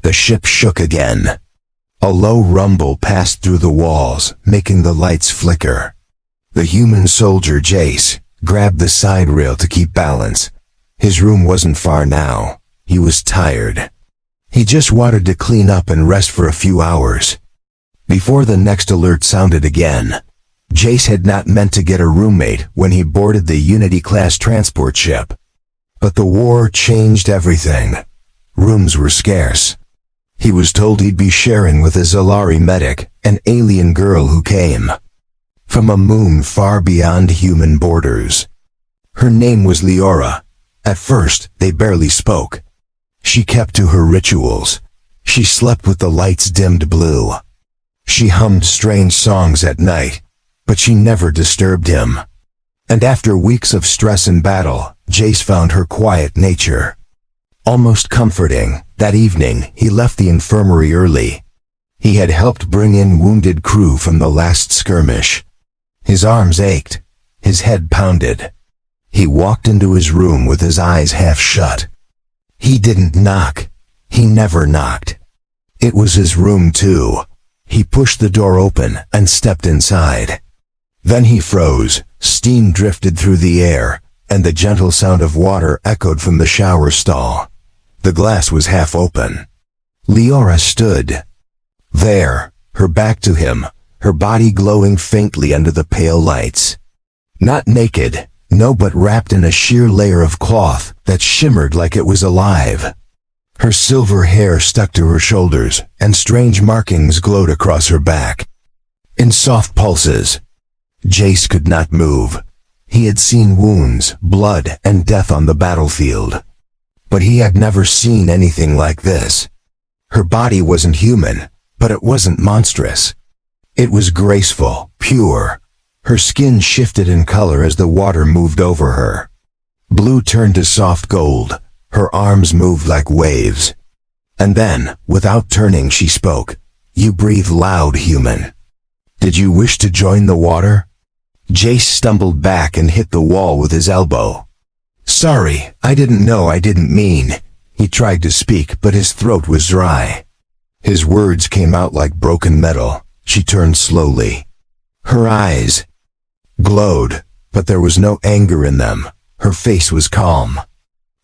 The ship shook again. A low rumble passed through the walls, making the lights flicker. The human soldier Jace grabbed the side rail to keep balance. His room wasn't far now. He was tired. He just wanted to clean up and rest for a few hours. Before the next alert sounded again, Jace had not meant to get a roommate when he boarded the Unity-class transport ship. But the war changed everything. Rooms were scarce. He was told he'd be sharing with a Zalari medic, an alien girl who came from a moon far beyond human borders. Her name was Leora. At first, they barely spoke. She kept to her rituals. She slept with the lights dimmed blue. She hummed strange songs at night, but she never disturbed him. And after weeks of stress and battle, Jace found her quiet nature almost comforting. That evening, he left the infirmary early. He had helped bring in wounded crew from the last skirmish. His arms ached. His head pounded. He walked into his room with his eyes half shut. He didn't knock. He never knocked. It was his room too. He pushed the door open and stepped inside. Then he froze. Steam drifted through the air, and the gentle sound of water echoed from the shower stall. The glass was half open. Leora stood there, her back to him, her body glowing faintly under the pale lights. Not naked, no, but wrapped in a sheer layer of cloth that shimmered like it was alive. Her silver hair stuck to her shoulders, and strange markings glowed across her back. In soft pulses. Jace could not move. He had seen wounds, blood, and death on the battlefield. But he had never seen anything like this. Her body wasn't human, but it wasn't monstrous. It was graceful, pure. Her skin shifted in color as the water moved over her. Blue turned to soft gold. Her arms moved like waves. And then, without turning, she spoke. "You breathe loud, human. Did you wish to join the water?" Jace stumbled back and hit the wall with his elbow. "Sorry, I didn't know, I didn't mean." He tried to speak, but his throat was dry. His words came out like broken metal. She turned slowly. Her eyes glowed, but there was no anger in them. Her face was calm.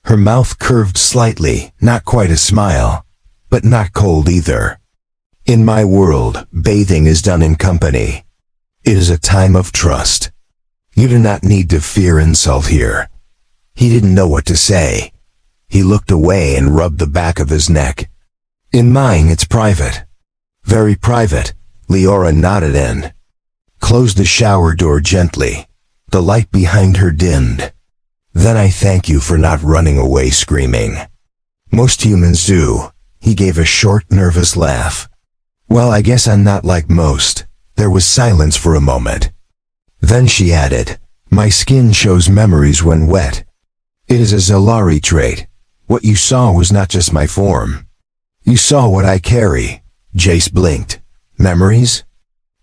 Her mouth curved slightly, not quite a smile, but not cold either. "In my world, bathing is done in company. It is a time of trust. You do not need to fear insult here." He didn't know what to say. He looked away and rubbed the back of his neck. "In mine, it's private." "Very private," Leora nodded in. Closed the shower door gently. The light behind her dimmed. "Then I thank you for not running away screaming. Most humans do." He gave a short, nervous laugh. "Well, I guess I'm not like most." There was silence for a moment. Then she added, "My skin shows memories when wet. It is a Zalari trait. What you saw was not just my form. You saw what I carry." Jace blinked. "Memories?"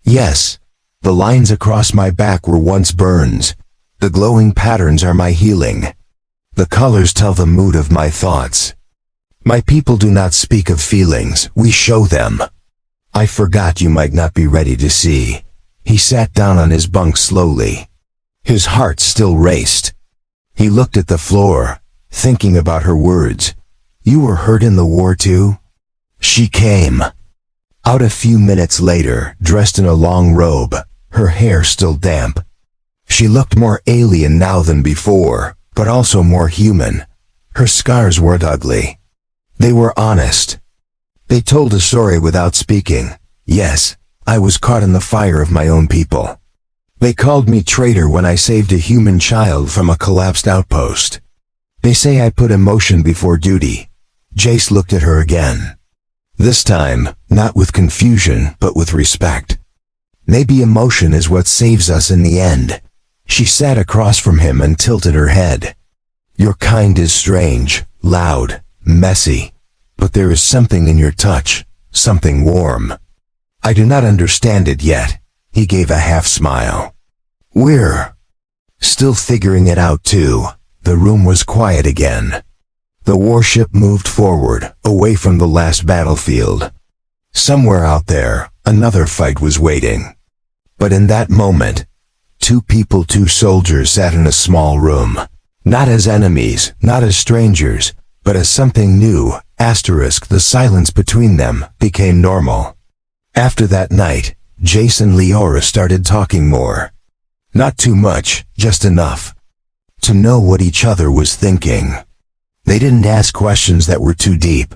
"Yes. The lines across my back were once burns. The glowing patterns are my healing. The colors tell the mood of my thoughts. My people do not speak of feelings, we show them. I forgot you might not be ready to see." He sat down on his bunk slowly. His heart still raced. He looked at the floor, thinking about her words. "You were hurt in the war too?" She came out a few minutes later, dressed in a long robe, her hair still damp. She looked more alien now than before, but also more human. Her scars weren't ugly. They were honest. They told a story without speaking. "Yes, I was caught in the fire of my own people. They called me traitor when I saved a human child from a collapsed outpost. They say I put emotion before duty." Jace looked at her again. This time, not with confusion, but with respect. "Maybe emotion is what saves us in the end." She sat across from him and tilted her head. "Your kind is strange, loud, messy, but there is something in your touch, something warm. I do not understand it yet." He gave a half smile. "We're still figuring it out too." The room was quiet again. The warship moved forward, away from the last battlefield. Somewhere out there, another fight was waiting. But in that moment, two soldiers sat in a small room. Not as enemies, not as strangers, but as something new. The silence between them became normal. After that night, Jace and Leora started talking more. Not too much, just enough to know what each other was thinking. They didn't ask questions that were too deep,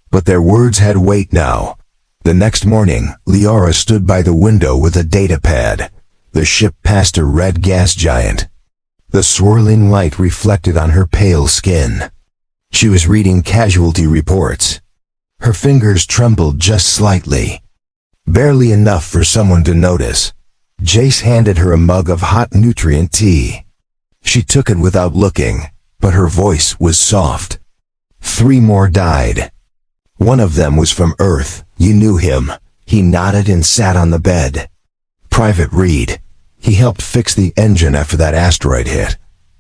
but their words had weight now. The next morning, Leora stood by the window with a data pad. The ship passed a red gas giant. The swirling light reflected on her pale skin. She was reading casualty reports. Her fingers trembled just slightly. Barely enough for someone to notice. Jace handed her a mug of hot nutrient tea. She took it without looking, but her voice was soft. 3 more died. One of them was from Earth. You knew him. He nodded and sat on the bed. Private Reed. He helped fix the engine after that asteroid hit.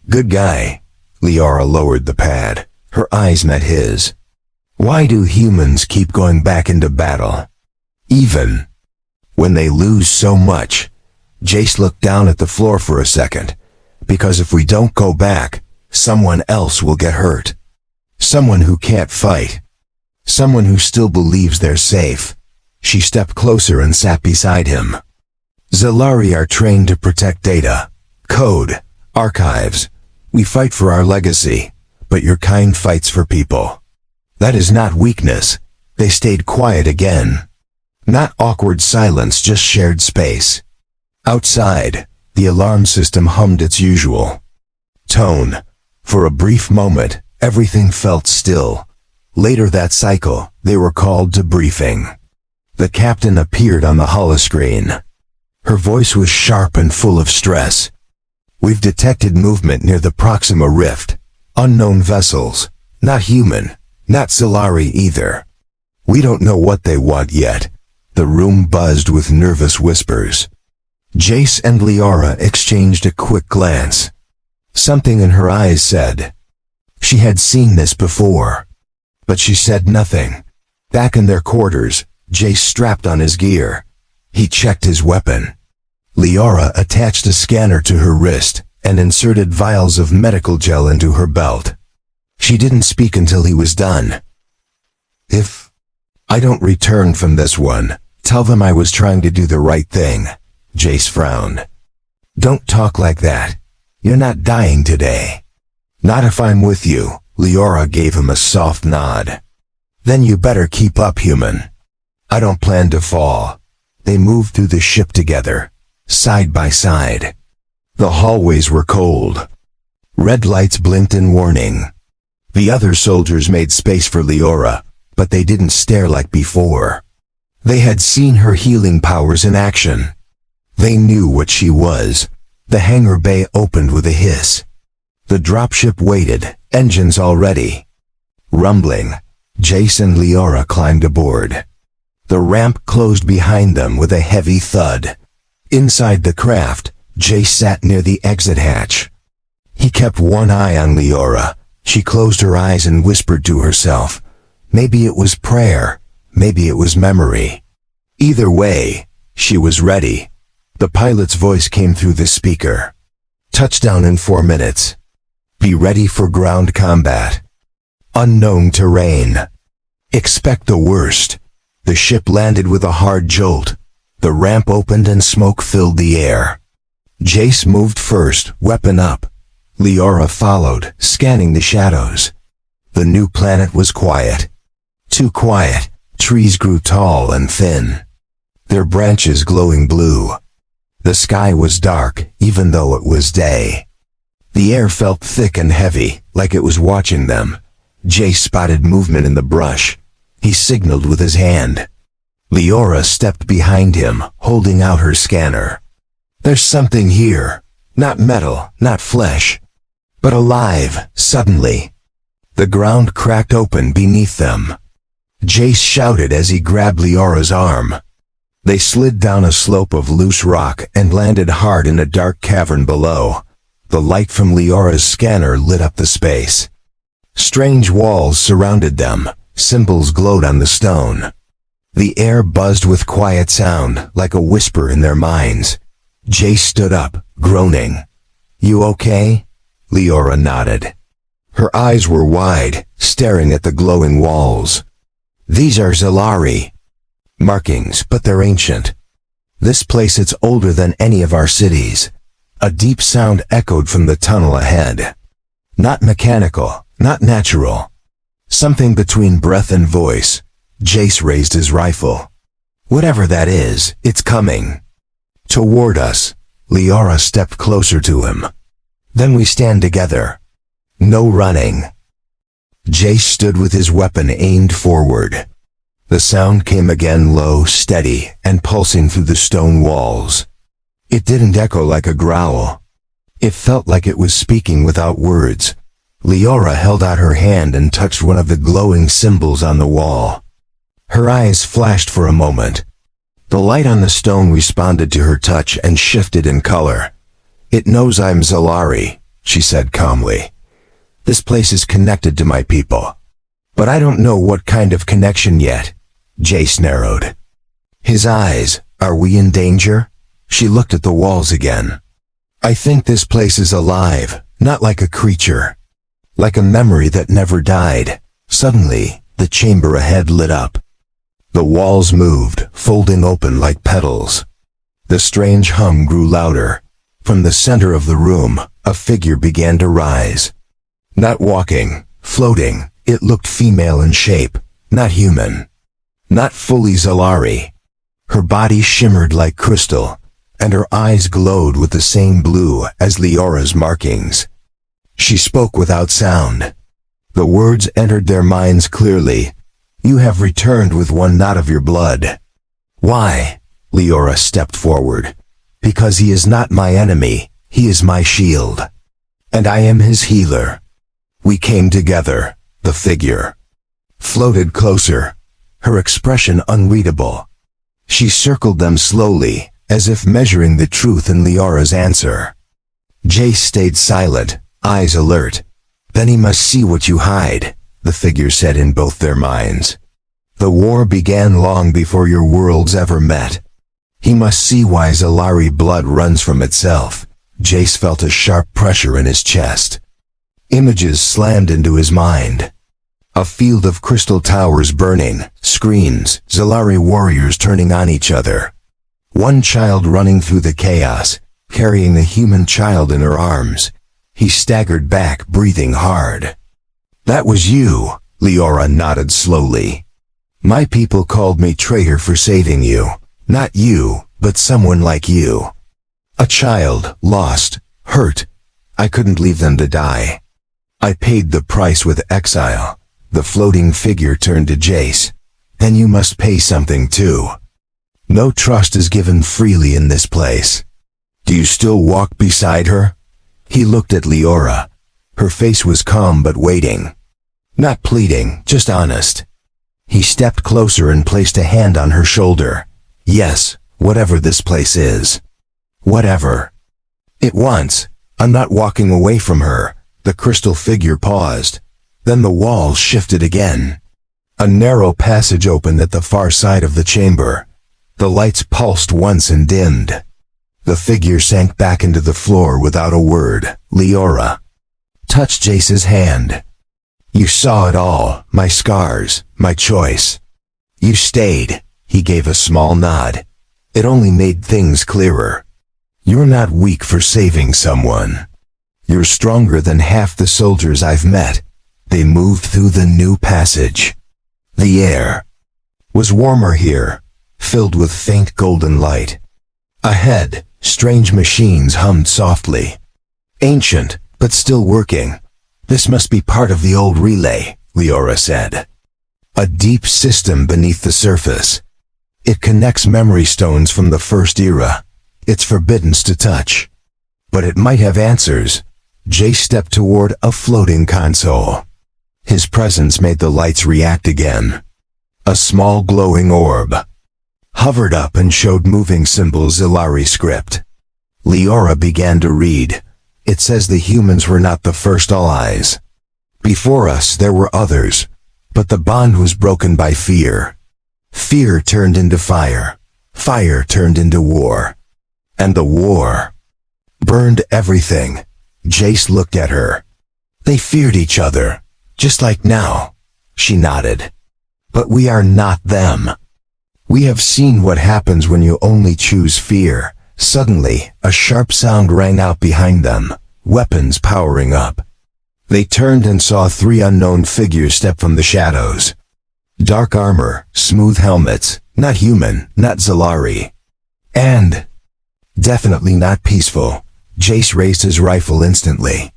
Good guy. Leora lowered the pad. Her eyes met his. Why do humans keep going back into battle? Even when they lose so much. Jace looked down at the floor for a second. Because if we don't go back, someone else will get hurt. Someone who can't fight. Someone who still believes they're safe. She stepped closer and sat beside him. Zellari are trained to protect data, code, archives. We fight for our legacy, but your kind fights for people. That is not weakness. They stayed quiet again. Not awkward silence, just shared space. Outside, the alarm system hummed its usual tone. For a brief moment, everything felt still. Later that cycle, they were called to briefing. The captain appeared on the holoscreen. Her voice was sharp and full of stress. We've detected movement near the Proxima Rift. Unknown vessels. Not human. Not Zellari either. We don't know what they want yet. The room buzzed with nervous whispers. Jace and Leora exchanged a quick glance. Something in her eyes said. She had seen this before. But she said nothing. Back in their quarters, Jace strapped on his gear. He checked his weapon. Leora attached a scanner to her wrist and inserted vials of medical gel into her belt. She didn't speak until he was done. If I don't return from this one, tell them I was trying to do the right thing. Jace frowned. Don't talk like that. You're not dying today. Not if I'm with you. Leora gave him a soft nod. Then you better keep up, human. I don't plan to fall. They moved through the ship together, side by side. The hallways were cold. Red lights blinked in warning. The other soldiers made space for Leora, but they didn't stare like before. They had seen her healing powers in action. They knew what she was. The hangar bay opened with a hiss. The dropship waited, engines all ready. Rumbling, Jace and Leora climbed aboard. The ramp closed behind them with a heavy thud. Inside the craft, Jace sat near the exit hatch. He kept one eye on Leora. She closed her eyes and whispered to herself. Maybe it was prayer, maybe it was memory. Either way, she was ready. The pilot's voice came through the speaker. Touchdown in 4 minutes. Be ready for ground combat. Unknown terrain. Expect the worst. The ship landed with a hard jolt. The ramp opened and smoke filled the air. Jace moved first, weapon up. Leora followed, scanning the shadows. The new planet was quiet. Too quiet. Trees grew tall and thin, their branches glowing blue. The sky was dark, even though it was day. The air felt thick and heavy, like it was watching them. Jace spotted movement in the brush. He signaled with his hand. Leora stepped behind him, holding out her scanner. There's something here. Not metal, not flesh, but alive, suddenly. The ground cracked open beneath them. Jace shouted as he grabbed Leora's arm. They slid down a slope of loose rock and landed hard in a dark cavern below. The light from Leora's scanner lit up the space. Strange walls surrounded them, symbols glowed on the stone. The air buzzed with quiet sound, like a whisper in their minds. Jace stood up, groaning. "You okay?" Leora nodded. Her eyes were wide, staring at the glowing walls. "These are Zalari markings, but they're ancient. This place is older than any of our cities." A deep sound echoed from the tunnel ahead. Not mechanical, not natural. Something between breath and voice. Jace raised his rifle. "Whatever that is, it's coming toward us." Leora stepped closer to him. "Then we stand together. No running." Jace stood with his weapon aimed forward. The sound came again, low, steady, and pulsing through the stone walls. It didn't echo like a growl. It felt like it was speaking without words. Leora held out her hand and touched one of the glowing symbols on the wall. Her eyes flashed for a moment. The light on the stone responded to her touch and shifted in color. "It knows I'm Zalari," she said calmly. "This place is connected to my people. But I don't know what kind of connection yet." Jace narrowed his eyes. "Are we in danger?" She looked at the walls again. "I think this place is alive, not like a creature. Like a memory that never died." Suddenly, the chamber ahead lit up. The walls moved, folding open like petals. The strange hum grew louder. From the center of the room, a figure began to rise. Not walking, floating, it looked female in shape, not human. Not fully Zalari. Her body shimmered like crystal, and her eyes glowed with the same blue as Leora's markings. She spoke without sound. The words entered their minds clearly. "You have returned with one not of your blood." "Why?" Leora stepped forward. "Because he is not my enemy, he is my shield. And I am his healer." "We came together." The figure floated closer, her expression unreadable. She circled them slowly, as if measuring the truth in Leora's answer. Jace stayed silent, eyes alert. "Then he must see what you hide," the figure said in both their minds. "The war began long before your worlds ever met. He must see why Zalari blood runs from itself." Jace felt a sharp pressure in his chest. Images slammed into his mind. A field of crystal towers burning, screens, Zalari warriors turning on each other. One child running through the chaos, carrying the human child in her arms. He staggered back, breathing hard. "That was you," Leora nodded slowly. "My people called me traitor for saving you. Not you, but someone like you. A child, lost, hurt. I couldn't leave them to die. I paid the price with exile." The floating figure turned to Jace. "Then you must pay something too. No trust is given freely in this place. Do you still walk beside her?" He looked at Leora. Her face was calm but waiting. Not pleading, just honest. He stepped closer and placed a hand on her shoulder. "Yes, whatever this place is. Whatever it wants. I'm not walking away from her." The crystal figure paused. Then the walls shifted again. A narrow passage opened at the far side of the chamber. The lights pulsed once and dimmed. The figure sank back into the floor without a word. Leora touched Jace's hand. "You saw it all, my scars, my choice. You stayed." He gave a small nod. "It only made things clearer. You're not weak for saving someone. You're stronger than half the soldiers I've met." They moved through the new passage. The air was warmer here, filled with faint golden light. Ahead, strange machines hummed softly. Ancient, but still working. "This must be part of the old relay," Leora said. "A deep system beneath the surface. It connects memory stones from the first era. It's forbidden to touch. But it might have answers." Jace stepped toward a floating console. His presence made the lights react again. A small glowing orb hovered up and showed moving symbols Zalari script. Leora began to read. "It says the humans were not the first allies. Before us there were others, but the bond was broken by fear. Fear turned into fire. Fire turned into war. And the war burned everything. Jace looked at her. They feared each other, just like now. She nodded. But we are not them. We have seen what happens when you only choose fear. Suddenly, a sharp sound rang out behind them, weapons powering up. They turned and saw three unknown figures step from the shadows. Dark armor, smooth helmets, not human, not Zalari. And definitely not peaceful. Jace raised his rifle instantly.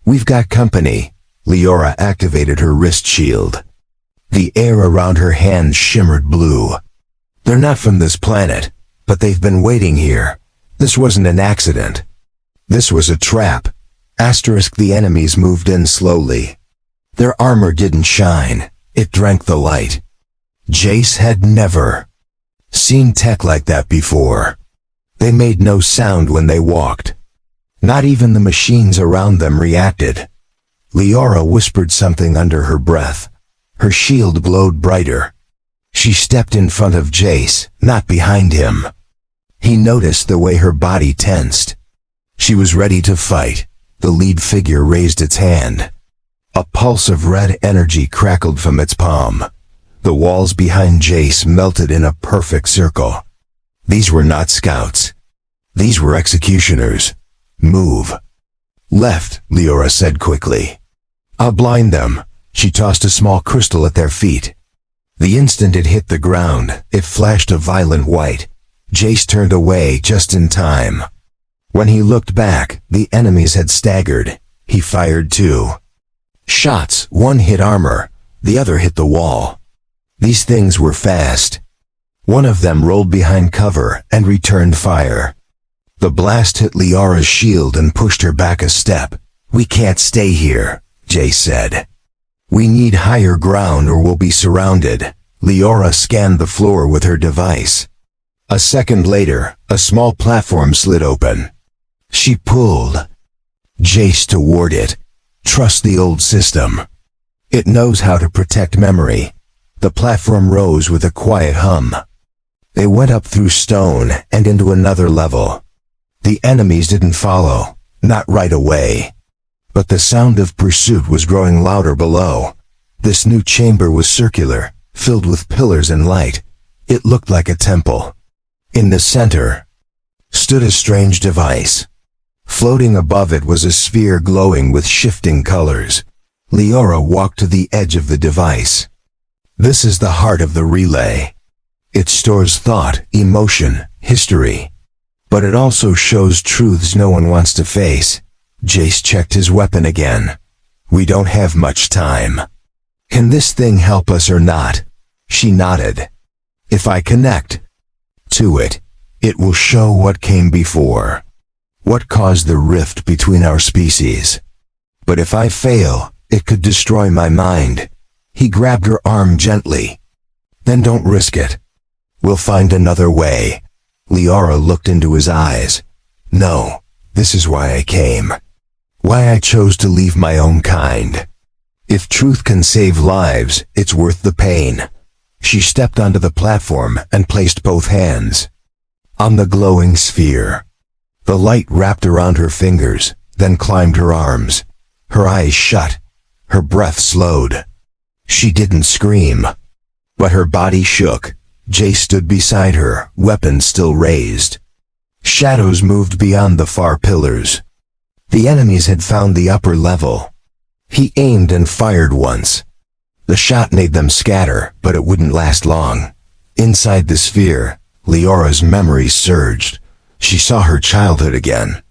We've got company. Leora activated her wrist shield. The air around her hands shimmered blue. They're not from this planet, but they've been waiting here. This wasn't an accident. This was a trap. The enemies moved in slowly. Their armor didn't shine. It drank the light. Jace had never seen tech like that before. They made no sound when they walked. Not even the machines around them reacted. Leora whispered something under her breath. Her shield glowed brighter. She stepped in front of Jace, not behind him. He noticed the way her body tensed. She was ready to fight. The lead figure raised its hand. A pulse of red energy crackled from its palm. The walls behind Jace melted in a perfect circle. These were not scouts. These were executioners. Move. Left, Leora said quickly. I'll blind them. She tossed a small crystal at their feet. The instant it hit the ground, it flashed a violent white. Jace turned away just in time. When he looked back, the enemies had staggered. He fired two shots. One hit armor, the other hit the wall. These things were fast. One of them rolled behind cover and returned fire. The blast hit Leora's shield and pushed her back a step. We can't stay here, Jace said. We need higher ground or we'll be surrounded. Leora scanned the floor with her device. A second later, a small platform slid open. She pulled Jace toward it. Trust the old system. It knows how to protect memory. The platform rose with a quiet hum. They went up through stone and into another level. The enemies didn't follow, not right away. But the sound of pursuit was growing louder below. This new chamber was circular, filled with pillars and light. It looked like a temple. In the center stood a strange device. Floating above it was a sphere glowing with shifting colors. Leora walked to the edge of the device. This is the heart of the relay. It stores thought, emotion, history. But it also shows truths no one wants to face. Jace checked his weapon again. We don't have much time. Can this thing help us or not? She nodded. If I connect to it, it will show what came before. What caused the rift between our species. But if I fail, it could destroy my mind. He grabbed her arm gently. Then don't risk it. We'll find another way. Leora looked into his eyes. No, this is why I came. Why I chose to leave my own kind. If truth can save lives, it's worth the pain. She stepped onto the platform and placed both hands on the glowing sphere. The light wrapped around her fingers, then climbed her arms. Her eyes shut. Her breath slowed. She didn't scream, but her body shook. Jace stood beside her, weapon still raised. Shadows moved beyond the far pillars. The enemies had found the upper level. He aimed and fired once. The shot made them scatter, but it wouldn't last long. Inside the sphere, Leora's memories surged. She saw her childhood again.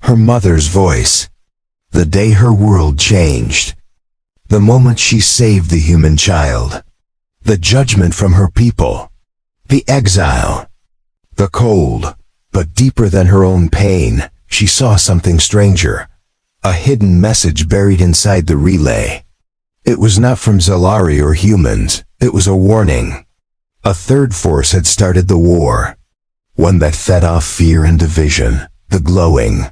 Her mother's voice. The day her world changed. The moment she saved the human child. The judgment from her people. The exile. The cold. But deeper than her own pain, she saw something stranger. A hidden message buried inside the relay. It was not from Zalari or humans. It was a warning. A third force had started the war. One that fed off fear and division. The glowing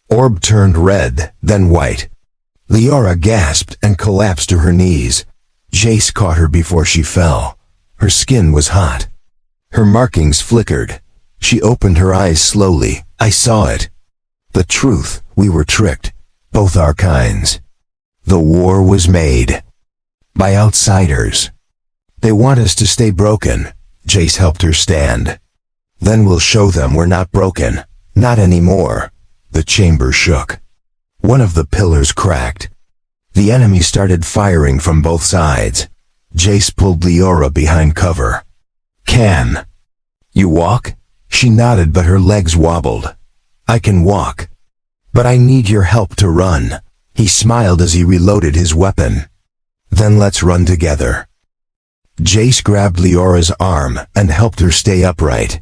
orb turned red, then white. Leora gasped and collapsed to her knees. Jace caught her before she fell. Her skin was hot. Her markings flickered. She opened her eyes slowly. I saw it. The truth, we were tricked. Both our kinds. The war was made. By outsiders. They want us to stay broken. Jace helped her stand. Then we'll show them we're not broken. Not anymore. The chamber shook. One of the pillars cracked. The enemy started firing from both sides. Jace pulled Leora behind cover. Can you walk? She nodded, but her legs wobbled. I can walk. But I need your help to run. He smiled as he reloaded his weapon. Then let's run together. Jace grabbed Leora's arm and helped her stay upright.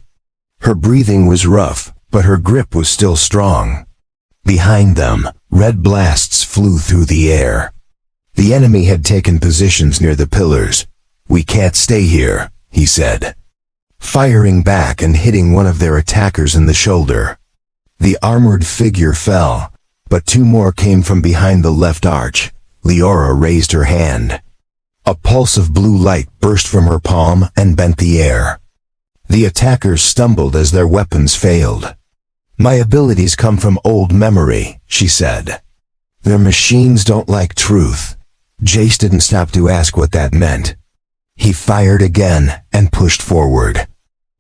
Her breathing was rough, but her grip was still strong. Behind them, red blasts flew through the air. The enemy had taken positions near the pillars. We can't stay here, he said, firing back and hitting one of their attackers in the shoulder. The armored figure fell, but two more came from behind the left arch. Leora raised her hand. A pulse of blue light burst from her palm and bent the air. The attackers stumbled as their weapons failed. My abilities come from old memory, she said. Their machines don't like truth. Jace didn't stop to ask what that meant. He fired again and pushed forward.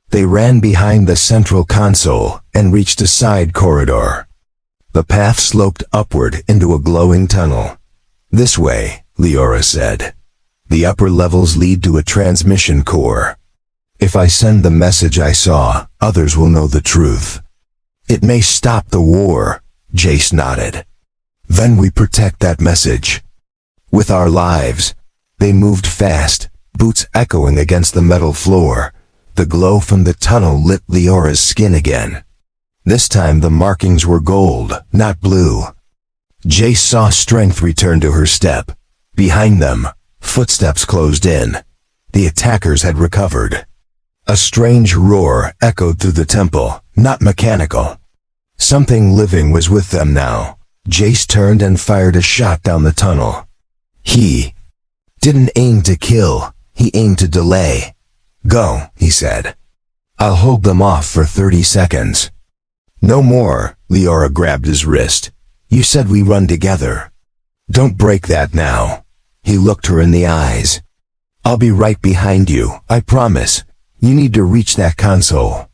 They ran behind the central console and reached a side corridor. The path sloped upward into a glowing tunnel. This way, Leora said. The upper levels lead to a transmission core. If I send the message I saw, others will know the truth. It may stop the war, Jace nodded. Then we protect that message. With our lives. They moved fast, boots echoing against the metal floor. The glow from the tunnel lit Leora's skin again. This time the markings were gold, not blue. Jace saw strength return to her step. Behind them, footsteps closed in. The attackers had recovered. A strange roar echoed through the temple, not mechanical. Something living was with them now. Jace turned and fired a shot down the tunnel. He didn't aim to kill, he aimed to delay. Go, he said. I'll hold them off for 30 seconds. No more, Leora grabbed his wrist. You said we run together. Don't break that now. He looked her in the eyes. I'll be right behind you, I promise. You need to reach that console.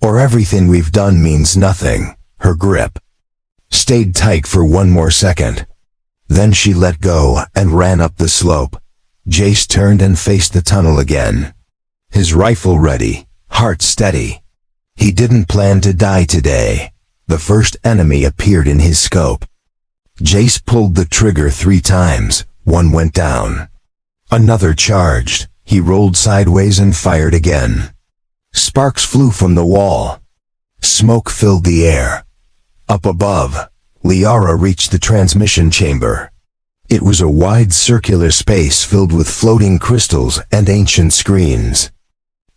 Or everything we've done means nothing. Her grip stayed tight for one more second. Then she let go and ran up the slope. Jace turned and faced the tunnel again. His rifle ready, heart steady. He didn't plan to die today. The first enemy appeared in his scope. Jace pulled the trigger 3 times. One went down. Another charged. He rolled sideways and fired again. Sparks flew from the wall. Smoke filled the air. Up above, Leora reached the transmission chamber. It was a wide circular space filled with floating crystals and ancient screens.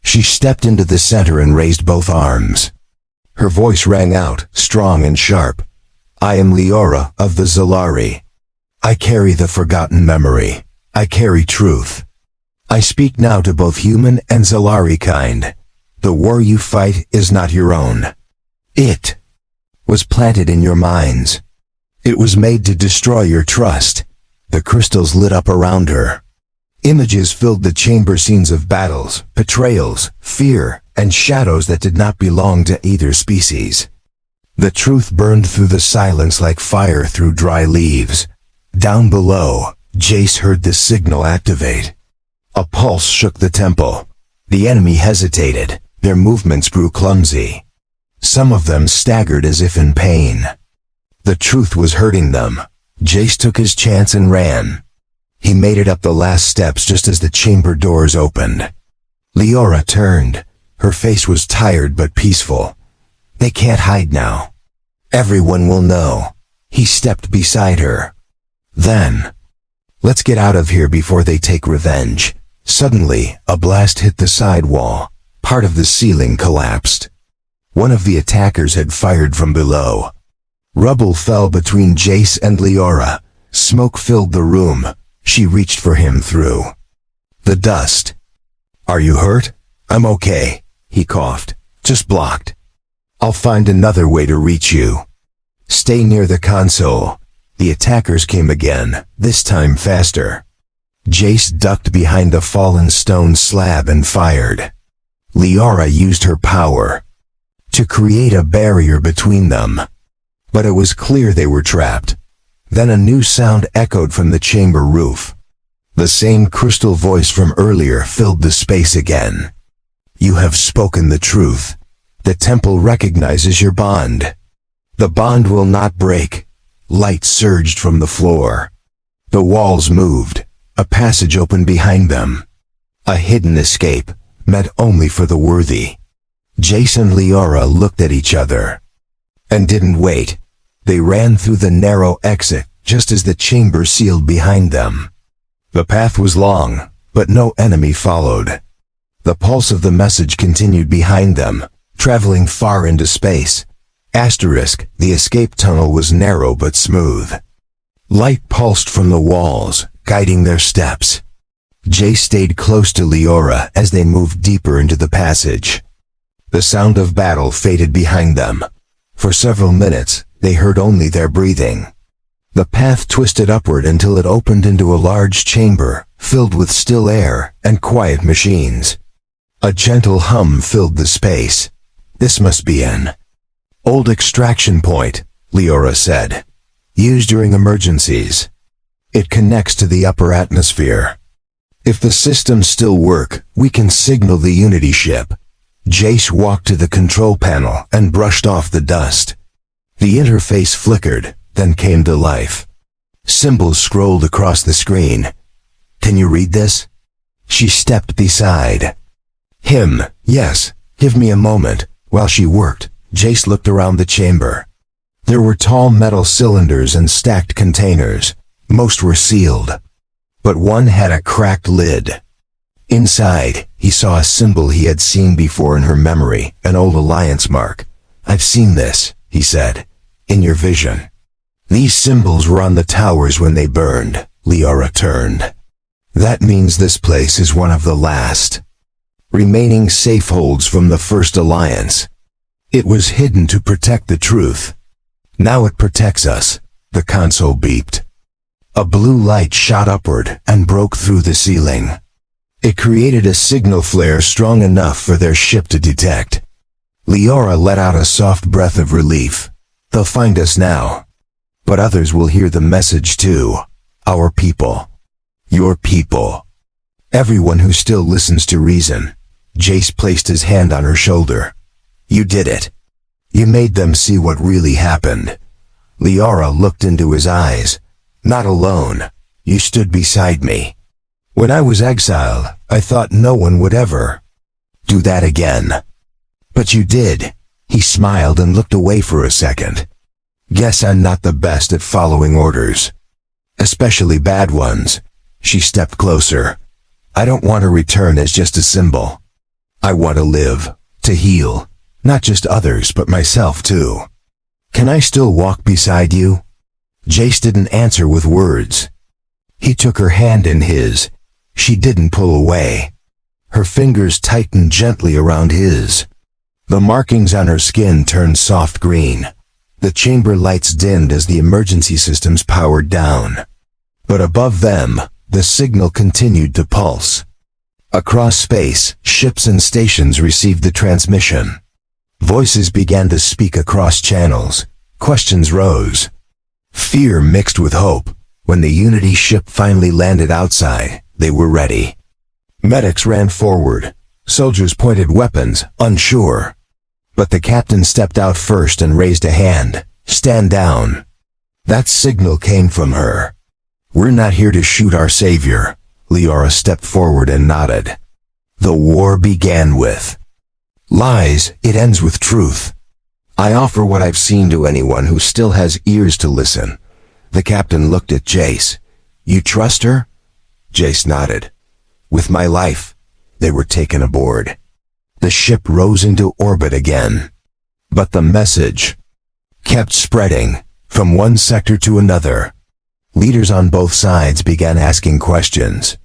She stepped into the center and raised both arms. Her voice rang out, strong and sharp. I am Leora of the Zalari. I carry the forgotten memory. I carry truth. I speak now to both human and Zalari kind. The war you fight is not your own. It was planted in your minds. It was made to destroy your trust. The crystals lit up around her. Images filled the chamber, scenes of battles, betrayals, fear, and shadows that did not belong to either species. The truth burned through the silence like fire through dry leaves. Down below, Jace heard the signal activate. A pulse shook the temple. The enemy hesitated. Their movements grew clumsy. Some of them staggered as if in pain. The truth was hurting them. Jace took his chance and ran. He made it up the last steps just as the chamber doors opened. Leora turned. Her face was tired but peaceful. They can't hide now. Everyone will know. He stepped beside her. Then, let's get out of here before they take revenge. Suddenly, a blast hit the side wall. Part of the ceiling collapsed. One of the attackers had fired from below. Rubble fell between Jace and Leora. Smoke filled the room. She reached for him through the dust. "Are you hurt?" "I'm okay," he coughed. "Just blocked. I'll find another way to reach you." "Stay near the console." The attackers came again, this time faster. Jace ducked behind a fallen stone slab and fired. Liara used her power to create a barrier between them. But it was clear they were trapped. Then a new sound echoed from the chamber roof. The same crystal voice from earlier filled the space again. "You have spoken the truth. The temple recognizes your bond. The bond will not break." Light surged from the floor. The walls moved. A passage opened behind them. A hidden escape, meant only for the worthy. Jace and Liara looked at each other and didn't wait. They ran through the narrow exit just as the chamber sealed behind them. The path was long, but no enemy followed. The pulse of the message continued behind them, traveling far into space. The escape tunnel was narrow but smooth. Light pulsed from the walls, guiding their steps. Jace stayed close to Liara as they moved deeper into the passage. The sound of battle faded behind them. For several minutes, they heard only their breathing. The path twisted upward until it opened into a large chamber, filled with still air and quiet machines. A gentle hum filled the space. "This must be an old extraction point," Liara said. "Used during emergencies. It connects to the upper atmosphere. If the systems still work, we can signal the Unity ship." Jace walked to the control panel and brushed off the dust. The interface flickered, then came to life. Symbols scrolled across the screen. "Can you read this?" She stepped beside him. "Yes, give me a moment." While she worked, Jace looked around the chamber. There were tall metal cylinders and stacked containers. Most were sealed, but one had a cracked lid. Inside, he saw a symbol he had seen before in her memory, an old alliance mark. "I've seen this," he said, "in your vision." "These symbols were on the towers when they burned." Liara turned. "That means this place is one of the last remaining safeholds from the first alliance. It was hidden to protect the truth. Now it protects us." The console beeped. A blue light shot upward and broke through the ceiling. It created a signal flare strong enough for their ship to detect. Liara let out a soft breath of relief. "They'll find us now. But others will hear the message too. Our people. Your people. Everyone who still listens to reason." Jace placed his hand on her shoulder. "You did it. You made them see what really happened." Liara looked into his eyes. "Not alone. You stood beside me. When I was exiled, I thought no one would ever do that again. But you did." He smiled and looked away for a second. "Guess I'm not the best at following orders. Especially bad ones." She stepped closer. "I don't want to return as just a symbol. I want to live, to heal, not just others but myself too. Can I still walk beside you?" Jace didn't answer with words. He took her hand in his. She didn't pull away. Her fingers tightened gently around his. The markings on her skin turned soft green. The chamber lights dimmed as the emergency systems powered down. But above them, the signal continued to pulse. Across space, ships and stations received the transmission. Voices began to speak across channels. Questions rose. Fear mixed with hope. When the Unity ship finally landed outside, they were ready. Medics ran forward. Soldiers pointed weapons, unsure. But the captain stepped out first and raised a hand. "Stand down." That signal came from her. "We're not here to shoot our savior." Liara stepped forward and nodded. "The war began with lies, it ends with truth. I offer what I've seen to anyone who still has ears to listen." The captain looked at Jace. "You trust her?" Jace nodded. "With my life." They were taken aboard. The ship rose into orbit again. But the message kept spreading, from one sector to another. Leaders on both sides began asking questions.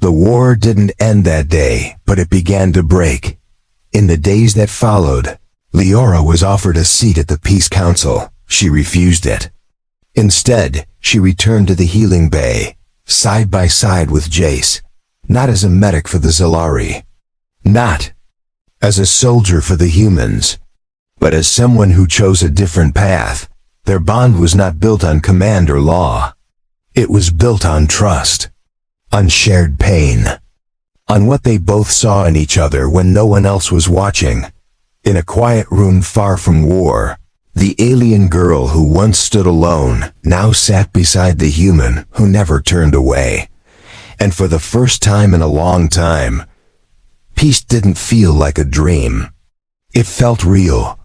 The war didn't end that day, but it began to break. In the days that followed, Leora was offered a seat at the Peace Council. She refused it. Instead, she returned to the healing bay, side by side with Jace, not as a medic for the Zalari, not as a soldier for the humans, but as someone who chose a different path. Their bond was not built on command or law. It was built on trust, on shared pain, on what they both saw in each other when no one else was watching. In a quiet room far from war, the alien girl who once stood alone now sat beside the human who never turned away. And for the first time in a long time, peace didn't feel like a dream. It felt real.